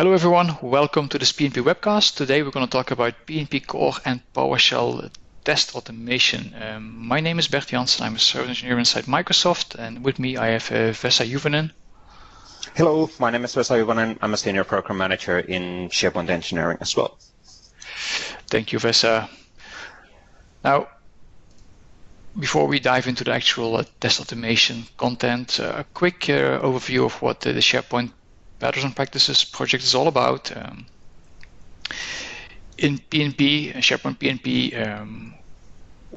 Hello everyone, welcome to this PnP webcast. Today we're going to talk about PnP Core and PowerShell test automation. My name is Bert Janssen, I'm a service engineer inside Microsoft, and with me I have Vesa Juvonen. Hello, my name is Vesa Juvonen. I'm a senior program manager in SharePoint engineering as well. Thank you, Vesa. Now, before we dive into the actual test automation content, a quick overview of what the SharePoint Patterns and Practices project is all about. In PnP, SharePoint PnP,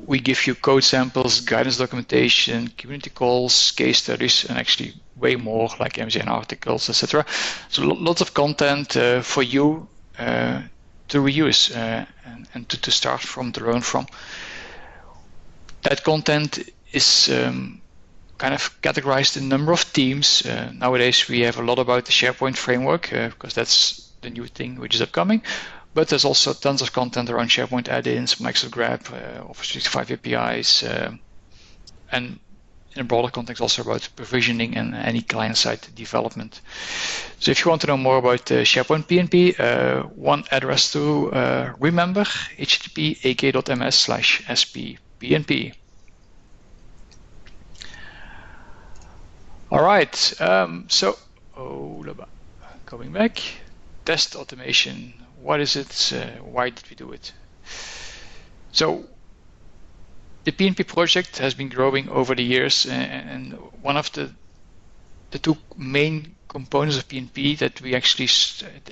we give you code samples, guidance documentation, community calls, case studies, and actually way more like MZN articles, etc. So lots of content for you to reuse and to start from, to learn from. That content is kind of categorized in a number of themes. Nowadays we have a lot about the SharePoint framework because that's the new thing which is upcoming. But there's also tons of content around SharePoint add-ins, Microsoft Grab, Office 365 APIs, and in a broader context also about provisioning and any client-side development. So if you want to know more about SharePoint PnP, one address to remember, http://ak.ms/sppnp. All right, so going back, test automation. What is it? Why did we do it? So the PnP project has been growing over the years, and one of the two main components of PnP that we actually,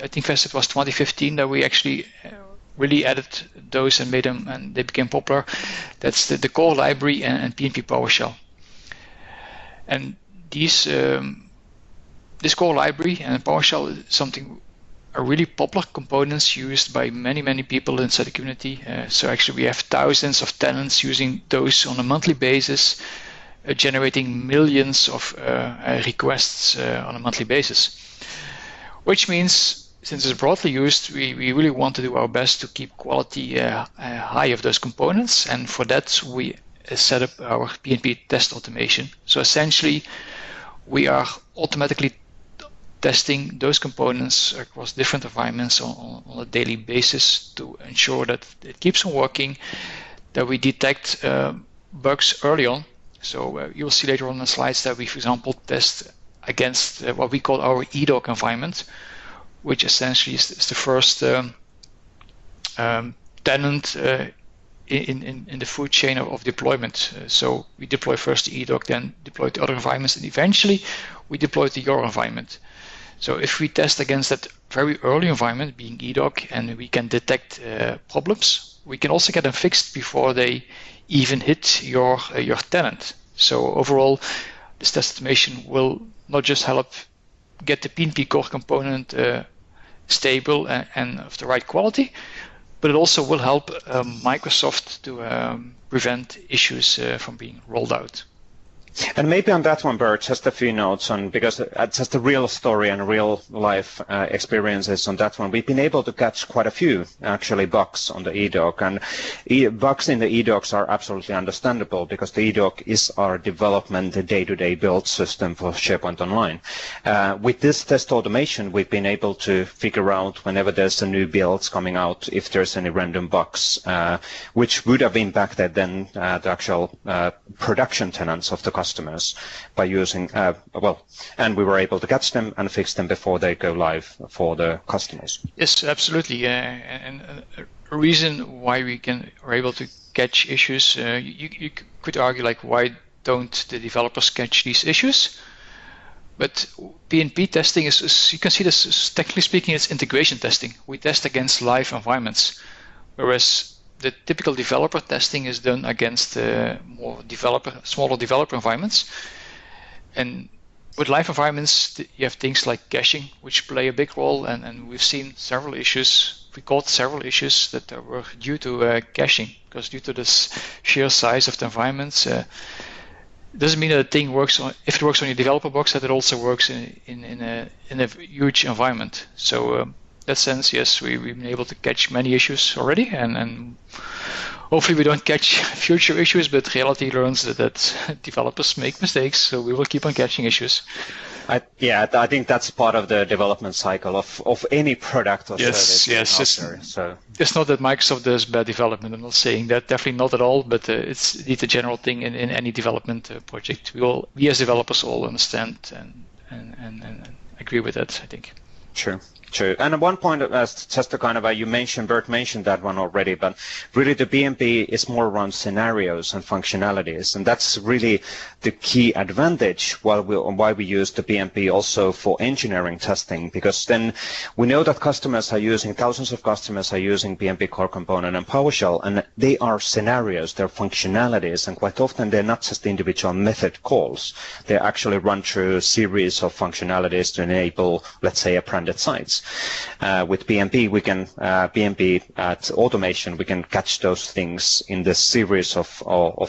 I think first it was 2015 that we actually really added those and made them, and they became popular. That's the core library and PnP PowerShell. And this core library and PowerShell is are really popular components used by many people inside the community. So actually we have thousands of tenants using those on a monthly basis, generating millions of requests on a monthly basis. Which means, since it's broadly used, we really want to do our best to keep quality high of those components, and for that we set up our PnP test automation. So essentially we are automatically testing those components across different environments on a daily basis to ensure that it keeps on working, that we detect bugs early on. So you'll see later on the slides that we, for example, test against what we call our eDoc environment, which essentially is the first tenant in the food chain of deployment. So we deploy first the eDoc, then deploy the other environments, and eventually we deploy to your environment. So if we test against that very early environment, being eDoc, and we can detect problems, we can also get them fixed before they even hit your tenant. So overall, this test automation will not just help get the PnP core component stable and of the right quality, but it also will help Microsoft to prevent issues from being rolled out. And maybe on that one, Bert, just a few notes on, because just a real story and real life experiences on that one. We've been able to catch quite a few actually bugs on the eDoc, and bugs in the eDocs are absolutely understandable because the eDoc is our development, the day-to-day build system for SharePoint Online. With this test automation, we've been able to figure out whenever there's a new builds coming out, if there's any random bugs, which would have impacted then the actual production tenants of the customers by using, and we were able to catch them and fix them before they go live for the customers. Yes, absolutely. And a reason why we are able to catch issues, you could argue like, why don't the developers catch these issues? But PnP testing is you can see this, technically speaking, it's integration testing. We test against live environments, whereas the typical developer testing is done against smaller developer environments. And with live environments, you have things like caching, which play a big role, and we've seen several issues. We caught several issues that were due to caching, because due to this sheer size of the environments, it doesn't mean that a thing works if it works on your developer box, that it also works in a huge environment. So in that sense, yes, we've been able to catch many issues already, and hopefully we don't catch future issues, but reality learns that developers make mistakes, so we will keep on catching issues. I think that's part of the development cycle of any product or service. It's not that Microsoft does bad development. I'm not saying that, definitely not at all. But it's indeed a general thing in any development project. We as developers all understand and agree with that, I think. True. And one point, just to kind of, Bert mentioned that one already, but really the PnP is more around scenarios and functionalities, and that's really the key advantage why we use the PnP also for engineering testing, because then we know that thousands of customers are using PnP Core Component and PowerShell, and they are scenarios, they're functionalities, and quite often they're not just individual method calls. They actually run through a series of functionalities to enable, let's say, a branded sites. With PnP, we can PnP at automation. We can catch those things in this series of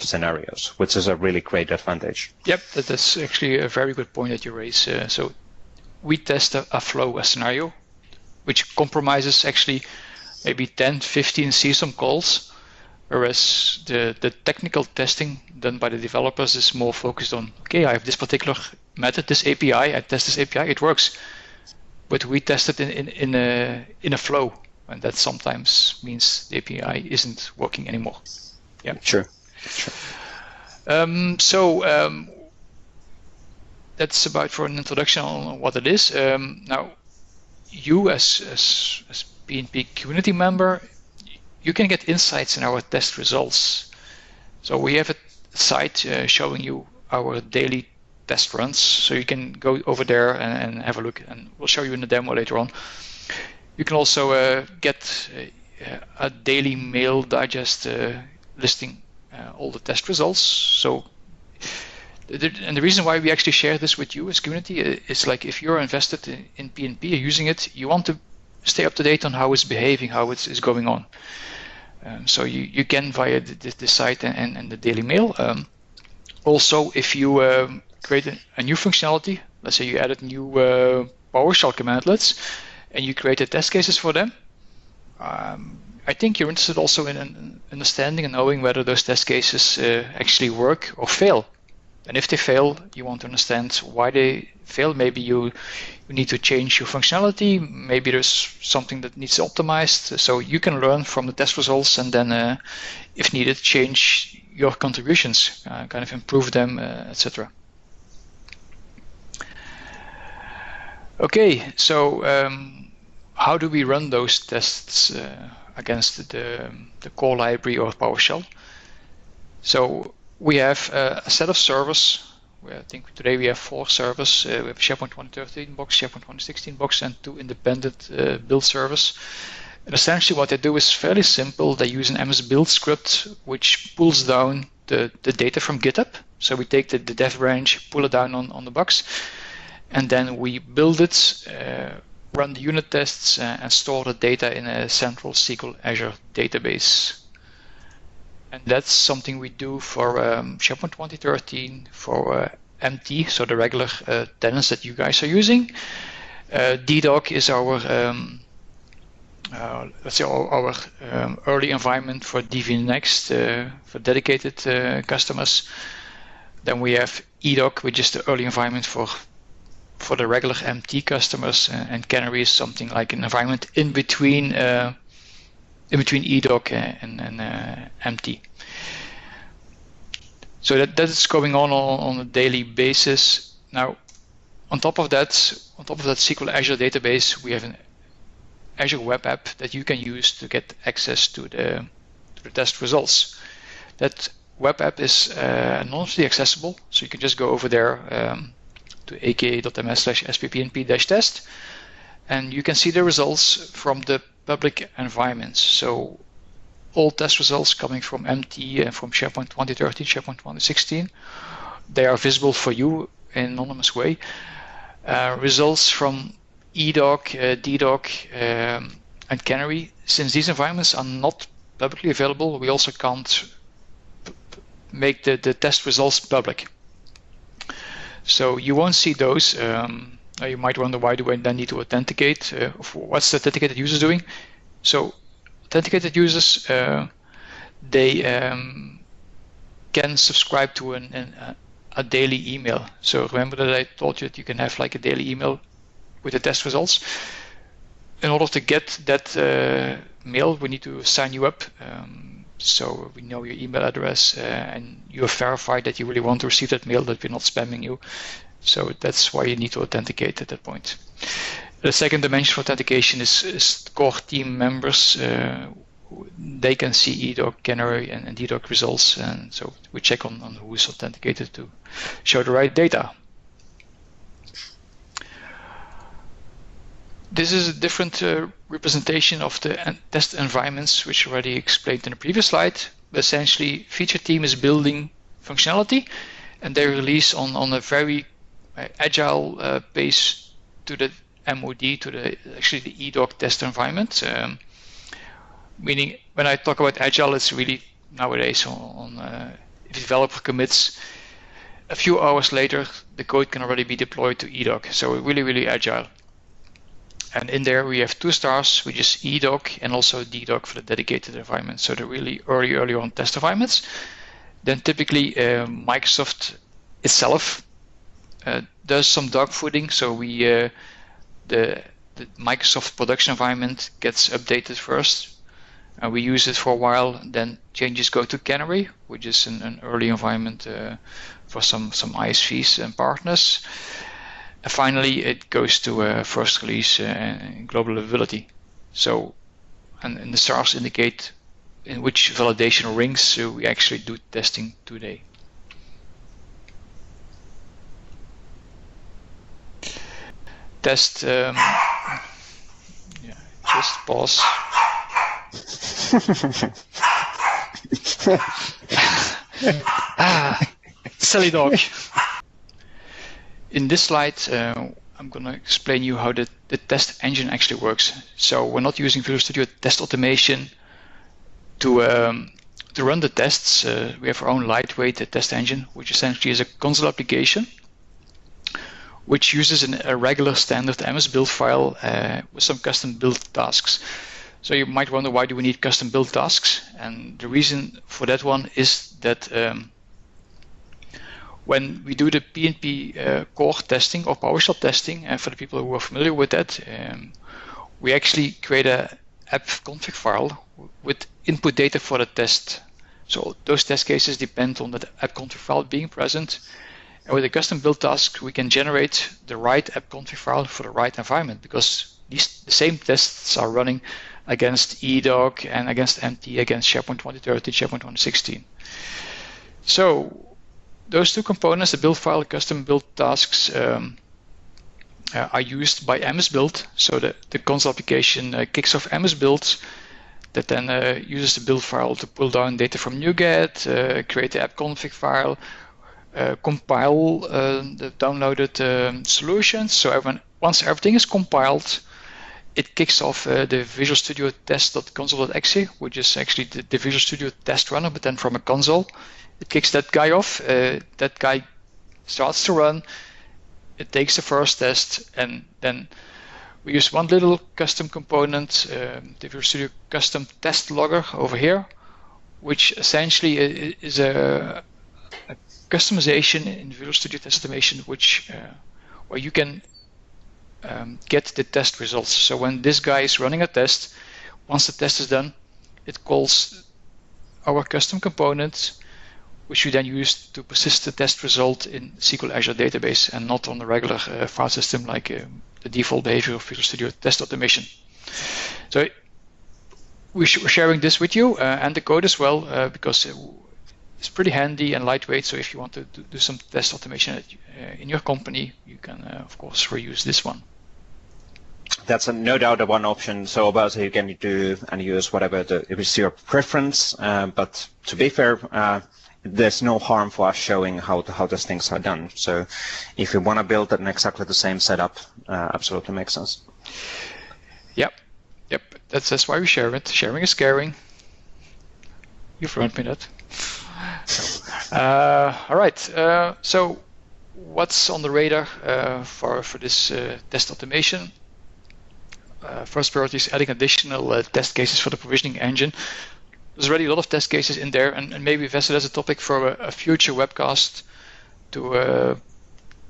scenarios, which is a really great advantage. Yep, that's actually a very good point that you raise. So we test a flow, a scenario, which compromises actually maybe 10, 15 CSOM calls, whereas the technical testing done by the developers is more focused on, okay, I have this particular method, this API, I test this API, it works. But we test it in a flow, and that sometimes means the API isn't working anymore. Yeah. Sure. That's about for an introduction on what it is. Now, you as PnP community member, you can get insights in our test results. So we have a site showing you our daily test runs, so you can go over there and have a look, and we'll show you in the demo later on. You can also get a daily mail digest listing all the test results. So and the reason why we actually share this with you as community is like, if you're invested in PnP, you're using it, you want to stay up to date on how it's behaving, how it's going on. So you can via the site and the daily mail. Also, if you create a new functionality, let's say you added new PowerShell commandlets, and you created test cases for them, I think you're interested also in understanding and knowing whether those test cases actually work or fail. And if they fail, you want to understand why they fail. Maybe you need to change your functionality. Maybe there's something that needs optimized. So you can learn from the test results, and then, if needed, change your contributions, kind of improve them, etc. Okay, so how do we run those tests against the core library or PowerShell? So we have a set of servers. I think today we have 4 servers. We have a SharePoint 2013 box, SharePoint 2016 box, and 2 independent build servers. And essentially what they do is fairly simple. They use an MS build script which pulls down the data from GitHub. So we take the dev branch, pull it down on the box, and then we build it, run the unit tests, and store the data in a central SQL Azure database. And that's something we do for SharePoint 2013, for MT, so the regular tenants that you guys are using. DDoc is our, let's say, our early environment for DV Next for dedicated customers. Then we have eDoc, which is the early environment for the regular MT customers, and Canary is something like an environment in between eDoc and MT. So that is going on a daily basis. Now, on top of that SQL Azure database, we have an Azure web app that you can use to get access to the test results. That web app is anonymously accessible, so you can just go over there to aka.ms/sppnp-test, and you can see the results from the public environments. So all test results coming from MT and from SharePoint 2013, SharePoint 2016, they are visible for you in an anonymous way. Results from eDoc, DDoc, and Canary, since these environments are not publicly available, we also can't make the test results public. So you won't see those. You might wonder, why do I then need to authenticate? What's the authenticated users doing? So authenticated users, they can subscribe to a a daily email. So remember that I told you that you can have like a daily email with the test results. In order to get that mail, we need to sign you up. So we know your email address and you have verified that you really want to receive that mail, that we're not spamming you. So that's why you need to authenticate at that point. The second dimension for authentication is core team members. They can see eDoc, Canary, and eDoc results. And so we check on who is authenticated to show the right data. This is a different representation of the test environments, which I already explained in the previous slide. But essentially, feature team is building functionality, and they release on a very agile pace to the MOD, to the eDoc test environment. Meaning, when I talk about agile, it's really nowadays if the developer commits, a few hours later, the code can already be deployed to eDoc. So really, really agile. And in there we have 2 stars, which is eDoc and also DDoc for the dedicated environment. So they're really early on test environments. Then typically Microsoft itself does some dogfooding. So the Microsoft production environment gets updated first. And we use it for a while. Then changes go to Canary, which is an early environment for some ISVs and partners. And finally, it goes to first release and global availability. So, and the stars indicate in which validation rings we actually do testing today. Test. Just pause. Silly dog. In this slide, I'm going to explain you how the test engine actually works. So we're not using Visual Studio Test Automation to run the tests. We have our own lightweight test engine, which essentially is a console application, which uses a regular standard MS build file with some custom build tasks. So you might wonder, why do we need custom build tasks? And the reason for that one is that when we do the PnP core testing or PowerShell testing, and for the people who are familiar with that, we actually create a app config file with input data for the test. So those test cases depend on that app config file being present. And with a custom build task, we can generate the right app config file for the right environment, because the same tests are running against eDoc and against MT, against SharePoint 2030, SharePoint 2016. So those 2 components, the build file, custom build tasks, are used by MS Build. So the console application kicks off MS Build, that then uses the build file to pull down data from NuGet, create the app config file, compile the downloaded solutions. So once everything is compiled, it kicks off the Visual Studio test.console.exe, which is actually the Visual Studio test runner, but then from a console. It kicks that guy off. That guy starts to run. It takes the first test, and then we use one little custom component, the Visual Studio custom test logger over here, which essentially is a customization in Visual Studio Test Automation, where you can get the test results. So when this guy is running a test, once the test is done, it calls our custom component, which we then use to persist the test result in SQL Azure database and not on the regular file system like the default behavior of Visual Studio Test Automation. So we're sharing this with you and the code as well, because it's pretty handy and lightweight. So if you want to do some test automation in your company, you can, of course, reuse this one. That's no doubt one option. So about you can do and use whatever it is your preference. But to be fair, there's no harm for us showing how those things are done. So if you want to build an exactly the same setup, absolutely makes sense. Yep. That's why we share it. Sharing is caring. You've learned me that. All right. So what's on the radar for this test automation? First priority is adding additional test cases for the provisioning engine. There's already a lot of test cases in there, and maybe invested as a topic for a future webcast. to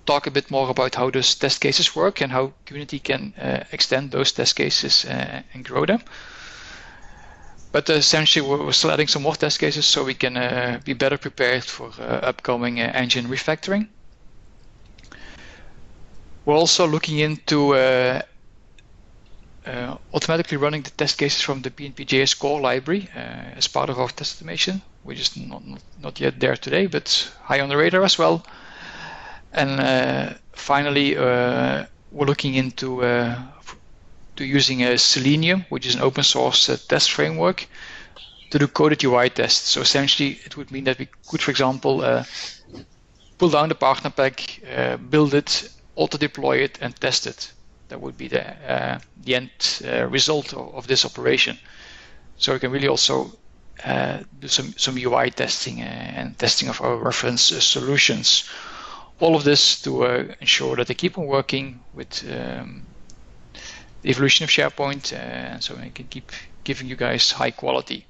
talk a bit more about how those test cases work and how community can extend those test cases and grow them. But essentially, we're still adding some more test cases so we can be better prepared for upcoming engine refactoring. We're also looking into automatically running the test cases from the PnP.js core library as part of our test automation, which is not yet there today, but high on the radar as well. And finally, we're looking into using Selenium, which is an open source test framework, to do coded UI tests. So essentially, it would mean that we could, for example, pull down the partner pack, build it, auto-deploy it, and test it. That would be the end result of this operation. So we can really also do some UI testing and testing of our reference solutions. All of this to ensure that they keep on working with the evolution of SharePoint, so we can keep giving you guys high quality.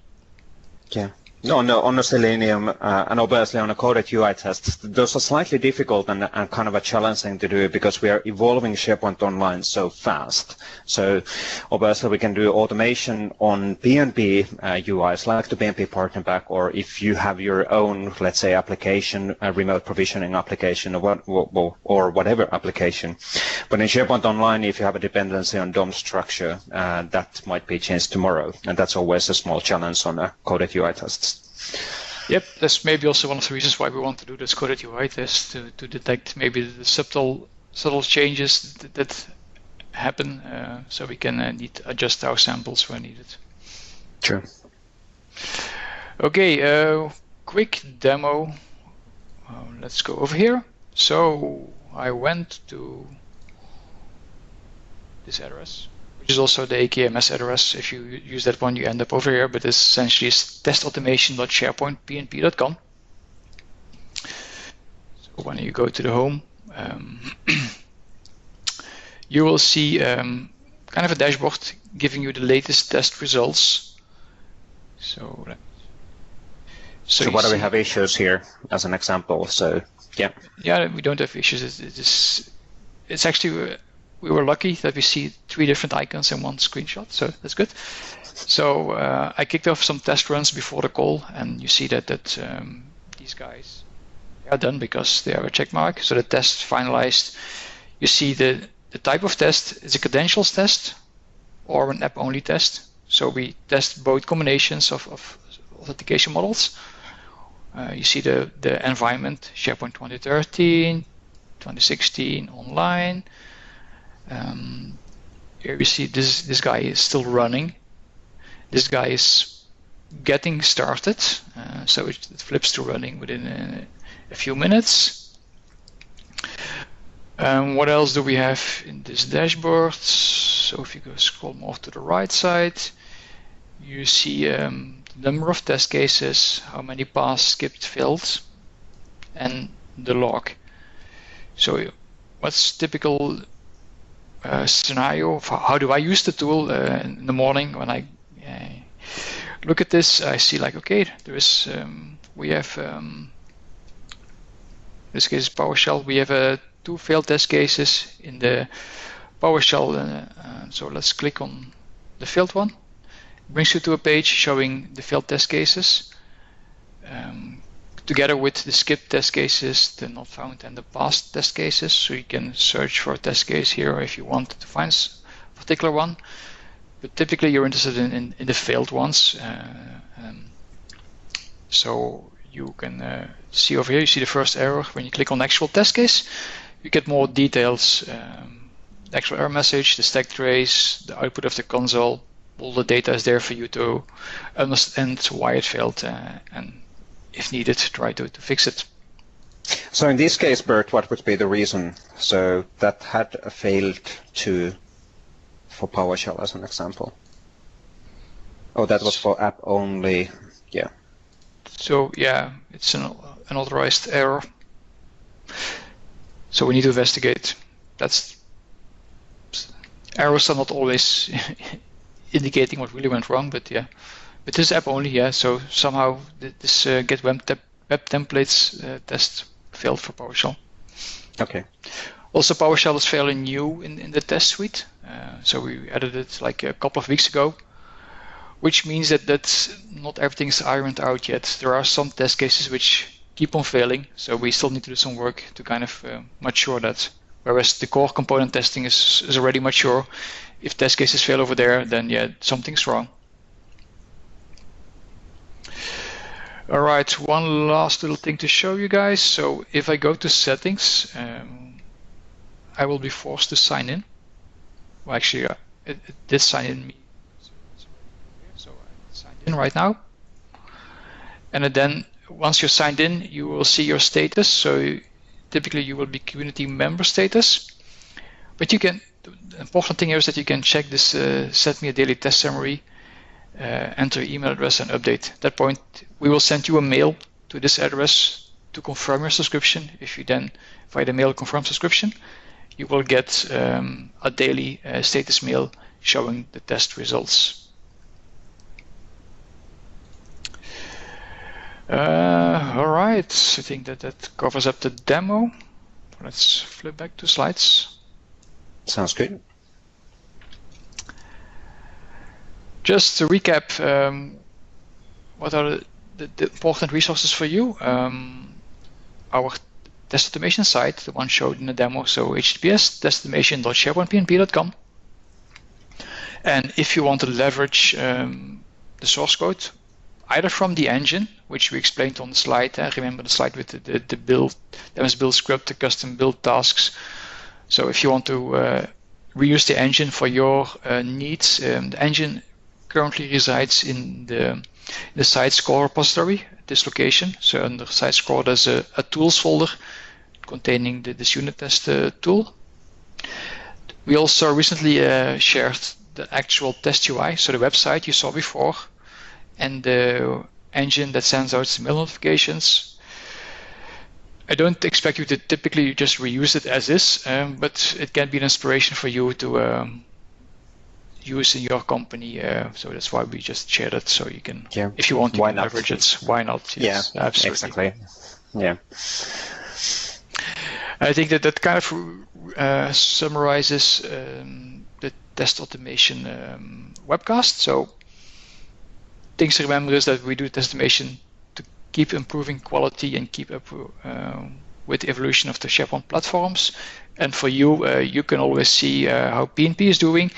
Yeah. No, on the Selenium and obviously on the coded UI tests, those are slightly difficult and kind of a challenging to do because we are evolving SharePoint Online so fast. So obviously we can do automation on PnP UIs like the PnP partner pack, or if you have your own, let's say, application, a remote provisioning application or whatever application. But in SharePoint Online, if you have a dependency on DOM structure, that might be changed tomorrow. And that's always a small challenge on a coded UI tests. Yep, that's maybe also one of the reasons why we want to do this coded UI test, to detect maybe the subtle changes that happen, so we can need to adjust our samples where needed. Sure. Okay, quick demo. Let's go over here. So I went to this address, which is also the AKMS address. If you use that one, you end up over here, but this essentially is testautomation.sharepointpnp.com. So when you go to the home, you will see kind of a dashboard giving you the latest test results. So what do we have issues here as an example? So yeah. Yeah, we don't have issues. It's actually, we were lucky that we see 3 different icons in one screenshot, so that's good. So I kicked off some test runs before the call, and you see that these guys are done because they have a check mark. So the test finalized. You see the type of test is a credentials test or an app-only test. So we test both combinations of authentication models. You see the environment, SharePoint 2013, 2016, online. Here you see this guy is still running. This guy is getting started, so it flips to running within a few minutes. What else do we have in this dashboard? So if you go scroll more to the right side, you see the number of test cases, how many passed, skipped, failed, and the log. So what's typical scenario of how do I use the tool in the morning when I look at this? I see like, okay, there is we have in this case PowerShell. We have 2 failed test cases in the PowerShell. So let's click on the failed one. It brings you to a page showing the failed test cases together with the skipped test cases, the not found, and the passed test cases. So you can search for a test case here if you want to find a particular one. But typically you're interested in the failed ones. So you can see over here, you see the first error. When you click on actual test case, you get more details. The actual error message, the stack trace, the output of the console. All the data is there for you to understand why it failed and if needed, try to fix it. So in this case, Bert, what would be the reason? So that had failed for PowerShell as an example. Oh, that was for app only. Yeah. So yeah, it's an unauthorized error. So we need to investigate. Errors are not always indicating what really went wrong, but yeah. But this app only, yeah. So somehow this get web templates test failed for PowerShell. Okay. Also, PowerShell is fairly new in the test suite. So we added it like a couple of weeks ago, which means that not everything is ironed out yet. There are some test cases which keep on failing, so we still need to do some work to kind of mature that. Whereas the core component testing is already mature. If test cases fail over there, then yeah, something's wrong. All right, one last little thing to show you guys. So if I go to settings, I will be forced to sign in. Well, actually, it did sign in me. So I signed in right now. And then once you're signed in, you will see your status. So typically you will be community member status. But you can, the important thing here is that you can check this set me a daily test summary, enter your email address and update. At that point, we will send you a mail to this address to confirm your subscription. If you then via the mail confirm subscription, you will get a daily status mail showing the test results. All right, I think that covers up the demo. Let's flip back to slides. Sounds good. Just to recap, what are the important resources for you? Our test automation site, the one showed in the demo, so https testautomation.sharepointpnp.com. And if you want to leverage the source code, either from the engine, which we explained on the slide, remember the slide with the build, the MS build script, the custom build tasks. So if you want to reuse the engine for your needs, the engine currently resides in the site score repository at this location. So under site score, there's a tools folder containing this unit test tool. We also recently shared the actual test UI, so the website you saw before, and the engine that sends out mail notifications. I don't expect you to typically just reuse it as is, but it can be an inspiration for you to use in your company. So that's why we just shared it, so you can, if you want to leverage it, why not? Yes, yeah, absolutely. Exactly. Yeah. I think that kind of summarizes the test automation webcast. So things to remember is that we do test automation to keep improving quality and keep up with the evolution of the SharePoint platforms. And for you, you can always see how PnP is doing.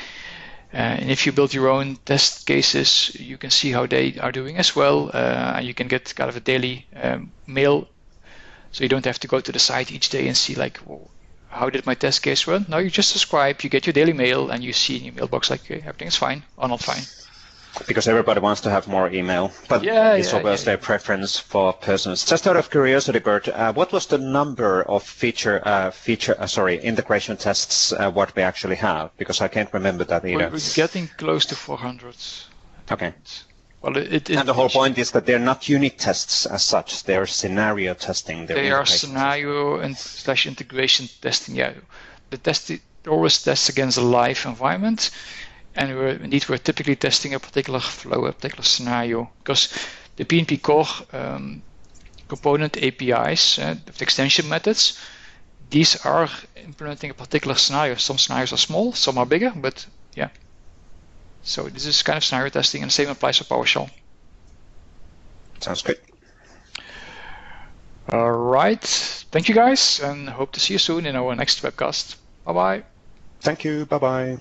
And if you build your own test cases, you can see how they are doing as well. And you can get kind of a daily mail, so you don't have to go to the site each day and see like, well, how did my test case run? No, you just subscribe, you get your daily mail, and you see in your mailbox like, okay, everything is fine or not fine. Because everybody wants to have more email, but it's always their preference for persons. Just out of curiosity, Bert, what was the number of integration tests what we actually have? Because I can't remember that either. We're getting close to 400. Okay. Well, and the whole point is that they're not unit tests as such; they're scenario testing. They are scenario and / integration testing. Yeah, the test always tests against a live environment. And we're typically testing a particular flow, a particular scenario, because the PnP core component APIs, the extension methods, these are implementing a particular scenario. Some scenarios are small, some are bigger, but yeah. So this is kind of scenario testing, and the same applies for PowerShell. Sounds good. All right. Thank you, guys, and hope to see you soon in our next webcast. Bye-bye. Thank you. Bye-bye.